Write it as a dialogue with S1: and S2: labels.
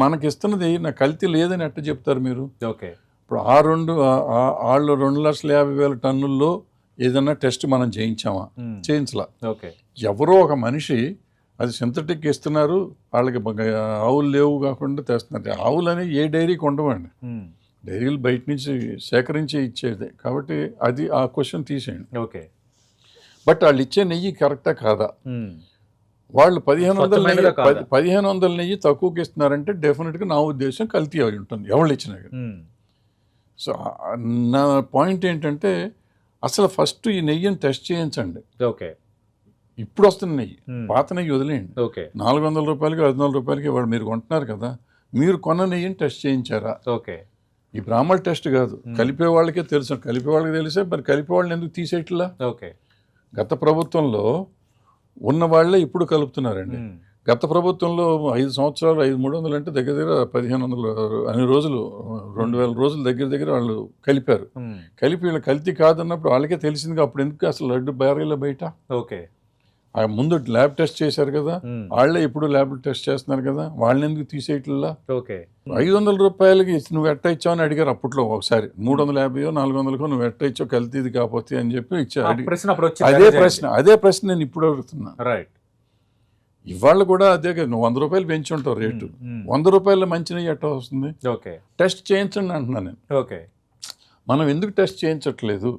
S1: మనకిస్తున్నది నా కల్తీ లేదని ఎట్ట చెప్తారు మీరు?
S2: ఓకే.
S1: ఇప్పుడు ఆళ్ళు 2,50,000 టన్నుల్లో ఏదన్నా టెస్ట్ మనం చేయించామా? చేయించలా.
S2: ఓకే.
S1: ఎవరో ఒక మనిషి అది సింథటిక్ ఇస్తున్నారు, వాళ్ళకి ఆవులు లేవు కాకుండా తెస్తున్నారు. ఆవులని ఏ డైరీకి ఉండవండి, డైరీలు బయట నుంచి సేకరించి ఇచ్చేది. కాబట్టి అది ఆ క్వశ్చన్ తీసేయండి.
S2: ఓకే.
S1: బట్ వాళ్ళు ఇచ్చే నెయ్యి కరెక్టా కాదా? వాళ్ళు 1500 నెయ్యి తక్కువకి ఇస్తున్నారంటే డెఫినెట్గా నా ఉద్దేశం కల్తీ అయి ఉంటుంది, ఎవరు ఇచ్చినా. సో నా పాయింట్ ఏంటంటే అసలు ఫస్ట్ ఈ నెయ్యిని టెస్ట్ చేయించండి.
S2: ఓకే.
S1: ఇప్పుడు వస్తున్న నెయ్యి, పాత నెయ్యి వదిలేయండి.
S2: ఓకే.
S1: 400 రూపాయలకి 500 రూపాయలకి వాళ్ళు మీరు కొంటున్నారు కదా, మీరు కొన్న నెయ్యిని టెస్ట్ చేయించారా?
S2: ఓకే.
S1: ఈ బ్రాహ్మణ టెస్ట్ కాదు, కలిపే వాళ్ళకే తెలుసు. కలిపే వాళ్ళకి తెలిసే మరి కలిపే వాళ్ళని ఎందుకు తీసేయట్లా?
S2: ఓకే.
S1: గత ప్రభుత్వంలో ఉన్న వాళ్ళే ఇప్పుడు కలుపుతున్నారండి. గత ప్రభుత్వంలో 5 సంవత్సరాలు 300 అంటే దగ్గర దగ్గర 1500 అన్ని రోజులు 2000 రోజులు దగ్గర దగ్గర వాళ్ళు కలిపారు. కలిపి వీళ్ళు కల్తీ కాదన్నప్పుడు వాళ్ళకే తెలిసింది. అప్పుడు ఎందుకు అసలు లడ్డు బ్యారేలో బయట?
S2: ఓకే.
S1: ముందు ల్యాబ్ టెస్ట్ చేశారు కదా, వాళ్ళే ఇప్పుడు ల్యాబ్ టెస్ట్ చేస్తున్నారు కదా, వాళ్ళని ఎందుకు తీసేయట్లా?
S2: ఓకే.
S1: 500 రూపాయలకి నువ్వు ఎట్ట ఇచ్చావు అని అడిగారు అప్పట్లో. ఒకసారి 350 400 నువ్వు ఎట్ట ఇచ్చావు కల్తీది కాకపోతే అని చెప్పి అదే ప్రశ్న నేను ఇప్పుడు అడుగుతున్నా.
S2: రైట్.
S1: ఇవాళ కూడా అదే కదా, నువ్వు 100 రూపాయలు పెంచి ఉంటావు రేటు, 100 రూపాయల మంచి నెయ్యి ఎట్ట వస్తుంది?
S2: ఓకే.
S1: టెస్ట్ చేయించండి అంటున్నాను నేను.
S2: ఓకే.
S1: మనం ఎందుకు టెస్ట్ చేయించట్లేదు?